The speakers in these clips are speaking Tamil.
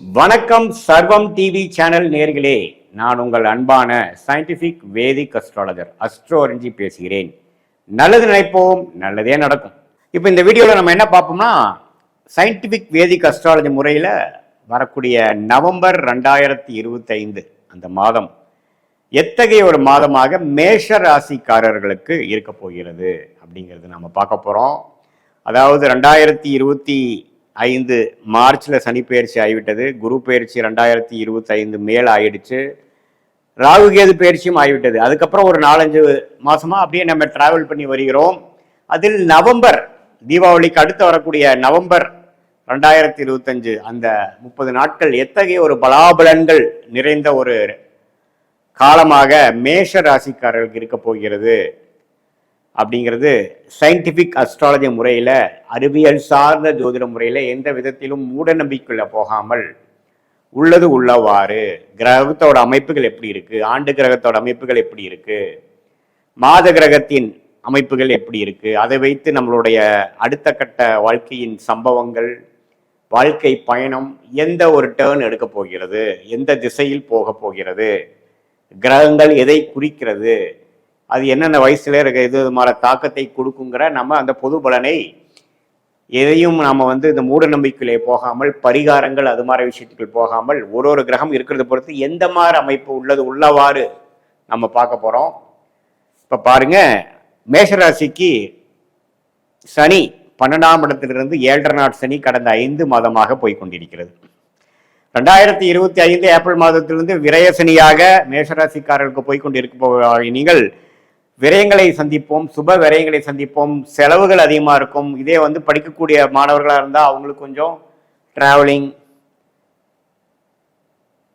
வணக்கம் சர்வம் டிவி சேனல் நேர்களே, நான் உங்கள் அன்பான சயின்டிபிக் வேதிக் அஸ்ட்ராலஜர் அஸ்ட்ரோரஞ்சி பேசுகிறேன். நல்லது நினைப்போம், நல்லதே நடக்கும். இப்போ இந்த வீடியோவில் நம்ம என்ன பார்ப்போம்னா, சயின்டிபிக் வேதிக் அஸ்ட்ராலஜி முறையில் வரக்கூடிய நவம்பர் 2025 அந்த மாதம் எத்தகைய ஒரு மாதமாக மேஷ ராசிக்காரர்களுக்கு இருக்க போகிறது அப்படிங்கிறது நம்ம பார்க்க போகிறோம். அதாவது 2025 மார்ச்ல சனி பயிற்சி ஆகிவிட்டது. குரு பயிற்சி 2025 மேல் ஆயிடுச்சு. ராகு கேது பயிற்சியும் ஆகிவிட்டது. அதுக்கப்புறம் ஒரு 4-5 மாசமா அப்படியே நம்ம டிராவல் பண்ணி வருகிறோம். அதில் நவம்பர் தீபாவளிக்கு அடுத்து வரக்கூடிய நவம்பர் 2025 அந்த 30 நாட்கள் எத்தகைய ஒரு பலாபலன்கள் நிறைந்த ஒரு காலமாக மேஷ ராசிக்காரர்களுக்கு இருக்க போகிறது அப்படிங்கிறது சயின்டிபிக் அஸ்ட்ராலஜி முறையில், அறிவியல் சார்ந்த ஜோதிட முறையில் எந்த விதத்திலும் மூட நம்பிக்கைக்குள்ள போகாமல் உள்ளது உள்ளவாறு கிரகத்தோட அமைப்புகள் எப்படி இருக்கு, ஆண்டு கிரகத்தோட அமைப்புகள் எப்படி இருக்கு, மாத கிரகத்தின் அமைப்புகள் எப்படி இருக்கு, அதை வைத்து நம்மளுடைய அடுத்த கட்ட வாழ்க்கையின் சம்பவங்கள், வாழ்க்கை பயணம் எந்த ஒரு டேர்ன் எடுக்க போகிறது, எந்த திசையில் போக போகிறது, கிரகங்கள் எதை குறிக்கிறது, அது என்னென்ன வயசுல இருக்க இது மாதிரி தாக்கத்தை கொடுக்குங்கிற நம்ம அந்த பொது பலனை எதையும் நாம இந்த மூட நம்பிக்கையிலே போகாமல், பரிகாரங்கள் அது மாதிரி விஷயத்துக்கு போகாமல், ஒரு கிரகம் இருக்கிறத பொறுத்து எந்த மாதிரி அமைப்பு உள்ளது உள்ளவாறு நம்ம பார்க்க போறோம். இப்ப பாருங்க, மேஷராசிக்கு சனி 12ஆம் இடத்திலிருந்து 7.5 நாட் சனி கடந்த 5 மாதமாக போய்கொண்டிருக்கிறது. 2025 ஏப்ரல் மாதத்திலிருந்து விரயசனியாக மேஷராசிக்காரர்களுக்கு போய்கொண்டிருக்க நீங்கள் விரயங்களை சந்திப்போம், சுப விரயங்களை சந்திப்போம், செலவுகள் அதிகமாக இருக்கும். இதே படிக்கக்கூடிய மாணவர்களாக இருந்தால் அவங்களுக்கு கொஞ்சம் டிராவலிங்,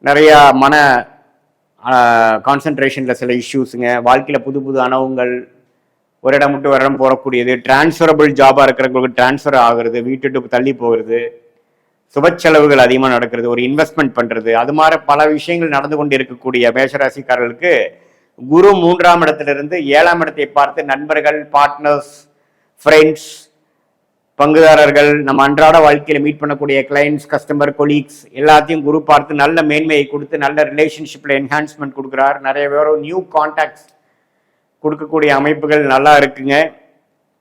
நிறையா மன கான்சன்ட்ரேஷனில் சில இஷ்யூஸுங்க, வாழ்க்கையில் புது புது அனுபவங்கள், ஒரு இடம் விட்டு ஒரு இடம் போகக்கூடியது, டிரான்ஸ்ஃபரபிள் ஜாபாக இருக்கிறவங்களுக்கு டிரான்ஸ்ஃபர் ஆகுறது, வீட்டுக்கு தள்ளி போகிறது, சுப செலவுகள் அதிகமாக நடக்கிறது, ஒரு இன்வெஸ்ட்மெண்ட் பண்ணுறது, அது மாதிரி பல விஷயங்கள் நடந்து கொண்டு இருக்கக்கூடிய மேஷராசிக்காரர்களுக்கு குரு 3ஆம் இடத்திலிருந்து 7ஆம் இடத்தை பார்த்து நண்பர்கள், பார்ட்னர்ஸ், ஃப்ரெண்ட்ஸ், பங்குதாரர்கள், நம்ம அன்றாட வாழ்க்கையில் மீட் பண்ணக்கூடிய கிளைண்ட்ஸ், கஸ்டமர், கொலீக்ஸ் எல்லாத்தையும் குரு பார்த்து நல்ல மேன்மையை கொடுத்து நல்ல ரிலேஷன்ஷிப்பில் என்ஹான்ஸ்மெண்ட் கொடுக்குறார். நிறைய பேரும் நியூ கான்டாக்ட்ஸ் கொடுக்கக்கூடிய அமைப்புகள் நல்லா இருக்குங்க.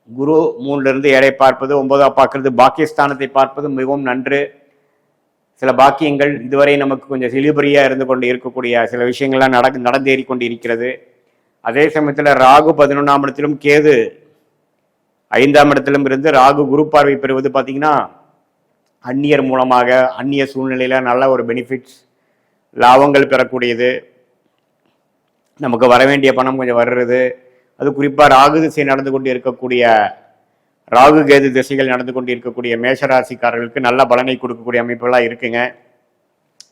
குரு 3லிருந்து 7ஐ பார்ப்பது, 9ஆ பார்க்கறது, பாக்கியஸ்தானத்தை பார்ப்பது மிகவும் நன்று. சில பாக்கியங்கள் இதுவரை நமக்கு கொஞ்சம் இழுபறியா இருந்து கொண்டு இருக்கக்கூடிய சில விஷயங்கள்லாம் நடந்தேறி கொண்டு இருக்கிறது. அதே சமயத்தில் ராகு 11ஆம் இடத்திலும் கேது 5ஆம் இடத்திலும் இருந்து ராகு குரு பார்வை பெறுவது பார்த்தீங்கன்னா அந்நியர் மூலமாக அந்நிய சூழ்நிலையில நல்ல ஒரு பெனிஃபிட்ஸ், லாபங்கள் பெறக்கூடியது, நமக்கு வர வேண்டிய பணம் கொஞ்சம் வர்றது. அது குறிப்பாக ராகு திசை நடந்து கொண்டு இருக்கக்கூடிய, ராகு கேது திசைகள் நடந்து கொண்டு இருக்கக்கூடிய மேஷராசிக்காரர்களுக்கு நல்ல பலனை கொடுக்கக்கூடிய அமைப்புகளாக இருக்குங்க.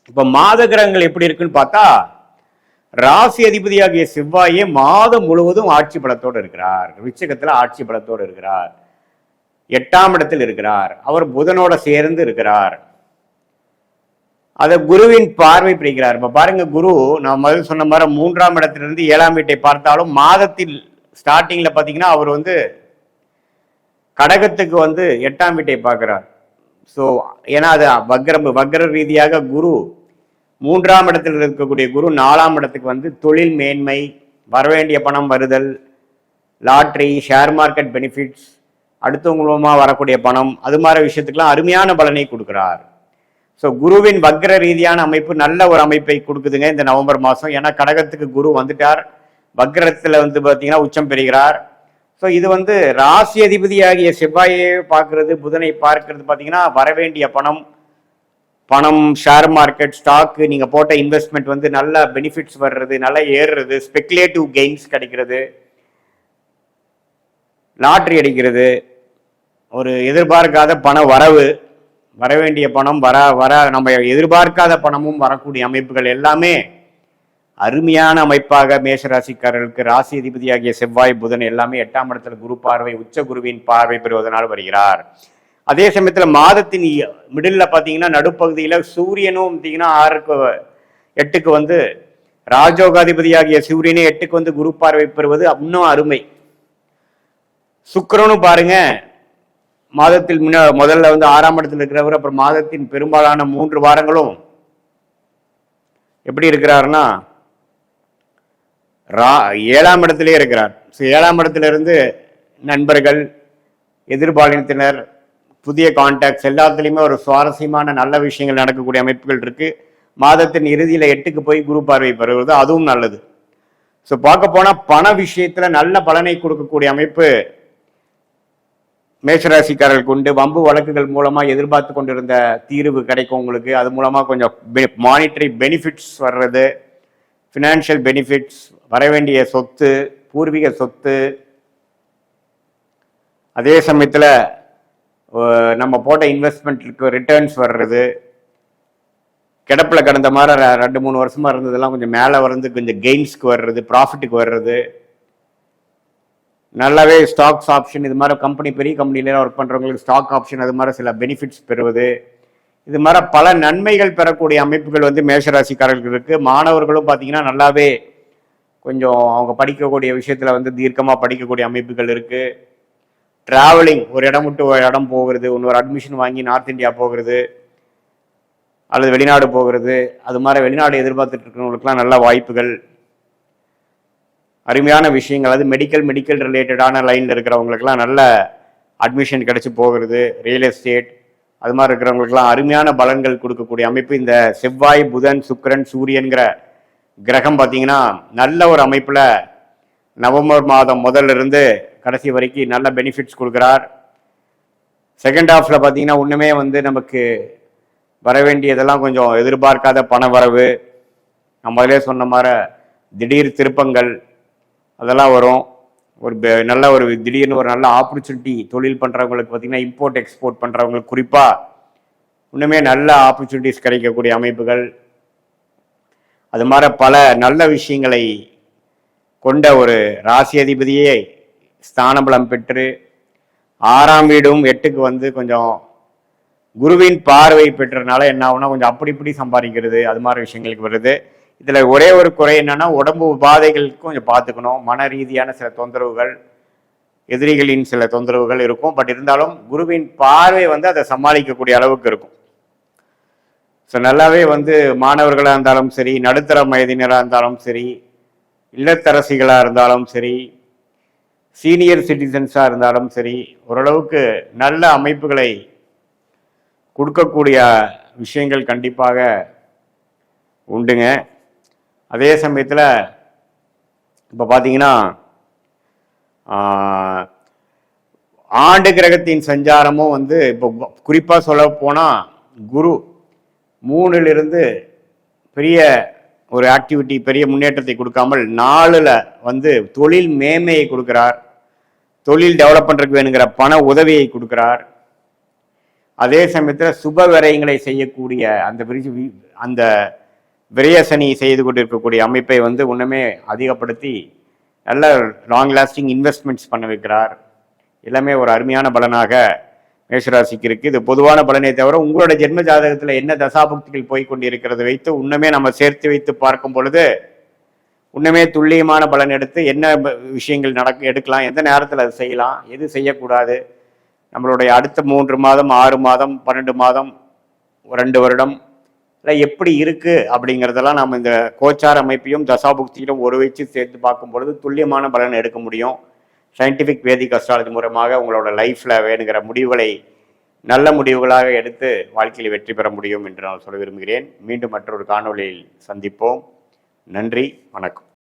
இப்போ மாத கிரகங்கள் எப்படி இருக்குன்னு பார்த்தா, ராசி அதிபதியாகிய செவ்வாயே மாதம் முழுவதும் ஆட்சி பலத்தோடு இருக்கிறார். விச்சகத்தில் ஆட்சி பலத்தோடு இருக்கிறார். 8ஆம் இடத்தில் இருக்கிறார். அவர் புதனோட சேர்ந்து இருக்கிறார். அதை குருவின் பார்வை பிடிக்கிறார். இப்போ பாருங்க, குரு நான் முதல் சொன்ன மாதிரி 3ஆம் இடத்திலிருந்து 7ஆம் வீட்டை பார்த்தாலும் மாதத்தில் ஸ்டார்டிங்ல பார்த்தீங்கன்னா அவர் கடகத்துக்கு 8ஆம் வீட்டை பார்க்கிறார். ஸோ ஏன்னா அது வக்ர ரீதியாக குரு 3ஆம் இடத்தில் இருக்கக்கூடிய குரு 4ஆம் இடத்துக்கு தொழில் மேன்மை, வரவேண்டிய பணம் வருதல், லாட்ரி, ஷேர் மார்க்கெட் பெனிஃபிட்ஸ், அடுத்தவங்க மூலமாக வரக்கூடிய பணம், அது மாதிரி விஷயத்துக்கெல்லாம் அருமையான பலனை கொடுக்குறார். ஸோ குருவின் வக்ர ரீதியான அமைப்பு நல்ல ஒரு அமைப்பை கொடுக்குதுங்க இந்த நவம்பர் மாதம். ஏன்னா கடகத்துக்கு குரு வந்துட்டார், வக்ரத்தில் பார்த்தீங்கன்னா உச்சம் பெறுகிறார். ஸோ இது ராசி அதிபதியாகிய செவ்வாயை பார்க்கறது, புதனை பார்க்கறது பார்த்தீங்கன்னா வரவேண்டிய பணம், ஷேர் மார்க்கெட், ஸ்டாக்கு, நீங்கள் போட்ட இன்வெஸ்ட்மெண்ட் நல்ல பெனிஃபிட்ஸ் வர்றது, நல்லா ஏறுறது, ஸ்பெகுலேட்டிவ் கெயின்ஸ் கிடைக்கிறது, லாட்ரி அடிக்கிறது, ஒரு எதிர்பார்க்காத பண வரவு, வரவேண்டிய பணம் வர நம்ம எதிர்பார்க்காத பணமும் வரக்கூடிய அமைப்புகள் எல்லாமே அருமையான அமைப்பாக மேஷராசிக்காரர்களுக்கு ராசி அதிபதியாகிய செவ்வாய், புதன் எல்லாமே 8ஆம் இடத்துல குரு பார்வை, உச்ச குருவின் பார்வை பெறுவதனால் வருகிறார். அதே சமயத்தில் மாதத்தின் மிடில் பார்த்தீங்கன்னா நடுப்பகுதியில் சூரியனும் பார்த்தீங்கன்னா 6க்கு 8க்கு ராஜோகாதிபதியாகிய சூரியனே 8க்கு குரு பார்வை பெறுவது இன்னும் அருமை. சுக்கிரனும் பாருங்க மாதத்தில் முதல்ல வந்து 6ஆம் இடத்துல இருக்கிறவர் அப்புறம் மாதத்தின் பெரும்பாலான 3 வாரங்களும் எப்படி இருக்கிறாருன்னா 7ஆம் இடத்திலே இருக்கிறார். 7ஆம் இடத்துல இருந்து நண்பர்கள், எதிர்பாலினத்தினர், புதிய கான்டாக்ட்ஸ் எல்லாத்துலேயுமே ஒரு சுவாரஸ்யமான நல்ல விஷயங்கள் நடக்கக்கூடிய அமைப்புகள் இருக்கு. மாதத்தின் இறுதியில் 8க்கு போய் குரு பார்வை பெறுவது அதுவும் நல்லது. ஸோ பார்க்க போனால் பண விஷயத்துல நல்ல பலனை கொடுக்கக்கூடிய அமைப்பு மேஷராசிக்காரர்களுக்கு உண்டு. வம்பு வழக்குகள் மூலமா எதிர்பார்த்து கொண்டிருந்த தீர்வு கிடைக்கும் உங்களுக்கு. அது மூலமா கொஞ்சம் மானிட்டரி பெனிஃபிட்ஸ் வர்றது, ஃபினான்ஷியல் பெனிஃபிட்ஸ், வர வேண்டிய சொத்து, பூர்வீக சொத்து, அதே சமயத்தில் நம்ம போட்ட இன்வெஸ்ட்மெண்ட்டுக்கு ரிட்டர்ன்ஸ் வர்றது, கிடப்பில் கடந்த மாதிரி 2-3 வருஷமா இருந்ததெல்லாம் கொஞ்சம் மேலே வந்து கொஞ்சம் கெயின்ஸ்க்கு வர்றது, ப்ராஃபிட்டுக்கு வர்றது, நல்லாவே ஸ்டாக்ஸ் ஆப்ஷன், இது மாதிரி கம்பெனி பெரிய கம்பெனிலாம் ஒர்க் பண்ணுறவங்களுக்கு ஸ்டாக் ஆப்ஷன் அது மாதிரி சில பெனிஃபிட்ஸ் பெறுவது, இது மாதிரி பல நன்மைகள் பெறக்கூடிய அமைப்புகள் வந்து மேஷராசிக்காரர்களுக்கு இருக்குது. மாணவர்களும் பார்த்தீங்கன்னா நல்லாவே கொஞ்சம் அவங்க படிக்கக்கூடிய விஷயத்தில் வந்து தீர்க்கமாக படிக்கக்கூடிய அமைப்புகள் இருக்குது. ட்ராவலிங், ஒரு இடம் விட்டு ஒரு இடம் போகிறது, இன்னொரு அட்மிஷன் வாங்கி நார்த் இந்தியா போகிறது அல்லது வெளிநாடு போகிறது, அது மாதிரி வெளிநாடு எதிர்பார்த்துட்டு இருக்கிறவங்களுக்குலாம் நல்ல வாய்ப்புகள், அருமையான விஷயங்கள். அது மெடிக்கல் ரிலேட்டடான லைனில் இருக்கிறவங்களுக்குலாம் நல்ல அட்மிஷன் கிடைச்சி போகிறது. ரியல் எஸ்டேட் அது மாதிரி இருக்கிறவங்களுக்குலாம் அருமையான பலன்கள் கொடுக்கக்கூடிய அமைப்பு. இந்த செவ்வாய், புதன், சுக்கிரன், சூரியன்கிற கிரகம் பார்த்தீங்கன்னா நல்ல ஒரு அமைப்பில் நவம்பர் மாதம் முதல்ல இருந்து கடைசி வரைக்கும் நல்ல பெனிஃபிட்ஸ் கொடுக்குறார். செகண்ட் ஹாஃப்ல பார்த்தீங்கன்னா ஒன்றுமே வந்து நமக்கு வர வேண்டியதெல்லாம் கொஞ்சம் எதிர்பார்க்காத பண வரவு, நம்ம அதிலே சொன்ன மாதிரி திடீர் திருப்பங்கள் அதெல்லாம் வரும். ஒரு நல்ல ஒரு திடீர்னு ஒரு நல்ல ஆப்பர்ச்சுனிட்டி தொழில் பண்ணுறவங்களுக்கு பார்த்தீங்கன்னா இம்போர்ட் எக்ஸ்போர்ட் பண்ணுறவங்களுக்கு குறிப்பாக இன்னுமே நல்ல ஆப்பர்ச்சுனிட்டிஸ் கிடைக்கக்கூடிய அமைப்புகள், அது மாதிரி பல நல்ல விஷயங்களை கொண்ட ஒரு ராசி அதிபதியே ஸ்தானபலம் பெற்று 6ஆம் வீடும் 8க்கு வந்து கொஞ்சம் குருவின் பார்வை பெற்றதுனால என்ன ஆகுனா கொஞ்சம் அப்படி இப்படி சம்பாதிக்கிறது அது மாதிரி விஷயங்களுக்கு வருது. இதில் ஒரே ஒரு குறை என்னன்னா உடம்பு உபாதைகளுக்கு கொஞ்சம் பார்த்துக்கணும். மன ரீதியான சில தொந்தரவுகள், எதிரிகளின் சில தொந்தரவுகள் இருக்கும். பட் இருந்தாலும் குருவின் பார்வை வந்து அதை சமாளிக்கக்கூடிய அளவுக்கு இருக்கும். ஸோ நல்லாவே வந்து மாணவர்களாக இருந்தாலும் சரி, நடுத்தர வயதினராக இருந்தாலும் சரி, இல்லத்தரசிகளாக இருந்தாலும் சரி, சீனியர் சிட்டிசன்ஸாக இருந்தாலும் சரி, ஓரளவுக்கு நல்ல அமைப்புகளை கொடுக்கக்கூடிய விஷயங்கள் கண்டிப்பாக உண்டுங்க. அதே சமயத்தில் இப்போ பார்த்தீங்கன்னா ஆண்டு கிரகத்தின் சஞ்சாரமும் வந்து இப்போ குறிப்பாக சொல்ல போனால் குரு 3லிருந்து பெரிய ஒரு ஆக்டிவிட்டி, பெரிய முன்னேற்றத்தை கொடுக்காமல் 4ல் வந்து தொழில் மேன்மையை கொடுக்கிறார், தொழில் டெவலப் பண்ணுறதுக்கு வேணுங்கிற பண உதவியை கொடுக்கிறார். அதே சமயத்தில் சுப விரயங்களை செய்யக்கூடிய அந்த விரயசனி செய்து கொண்டிருக்கக்கூடிய அமைப்பை வந்து ஒன்றுமே அதிகப்படுத்தி நல்ல லாங் லாஸ்டிங் இன்வெஸ்ட்மெண்ட்ஸ் பண்ண வைக்கிறார். எல்லாமே ஒரு அருமையான பலனாக மேஷராசிக்கு இருக்கு. இது பொதுவான பலனை தவிர உங்களோட ஜென்ம ஜாதகத்தில் என்ன தசாபுக்திகள் போய்கொண்டிருக்கிறது வைத்து இன்னுமே நம்ம சேர்த்து வைத்து பார்க்கும் பொழுது இன்னுமே துல்லியமான பலன் எடுத்து என்ன விஷயங்கள் எடுக்கலாம், எந்த நேரத்தில் அது செய்யலாம், எது செய்யக்கூடாது, நம்மளுடைய அடுத்த 3 மாதம், 6 மாதம், 12 மாதம், 2 வருடம் எப்படி இருக்கு அப்படிங்கிறதெல்லாம் நம்ம இந்த கோச்சார அமைப்பையும் தசாபுக்தியிலும் ஒரு வச்சு சேர்த்து பார்க்கும் பொழுது துல்லியமான பலன் எடுக்க முடியும். சயின்டிஃபிக் வேதிக் அஸ்ட்ராலஜி மூலமாக உங்களோட லைஃப்ல வேணுங்கிற முடிவுகளை நல்ல முடிவுகளாக எடுத்து வாழ்க்கையில் வெற்றி பெற முடியும் என்று நான் சொல்ல விரும்புகிறேன். மீண்டும் மற்றொரு காணொளியில் சந்திப்போம். நன்றி, வணக்கம்.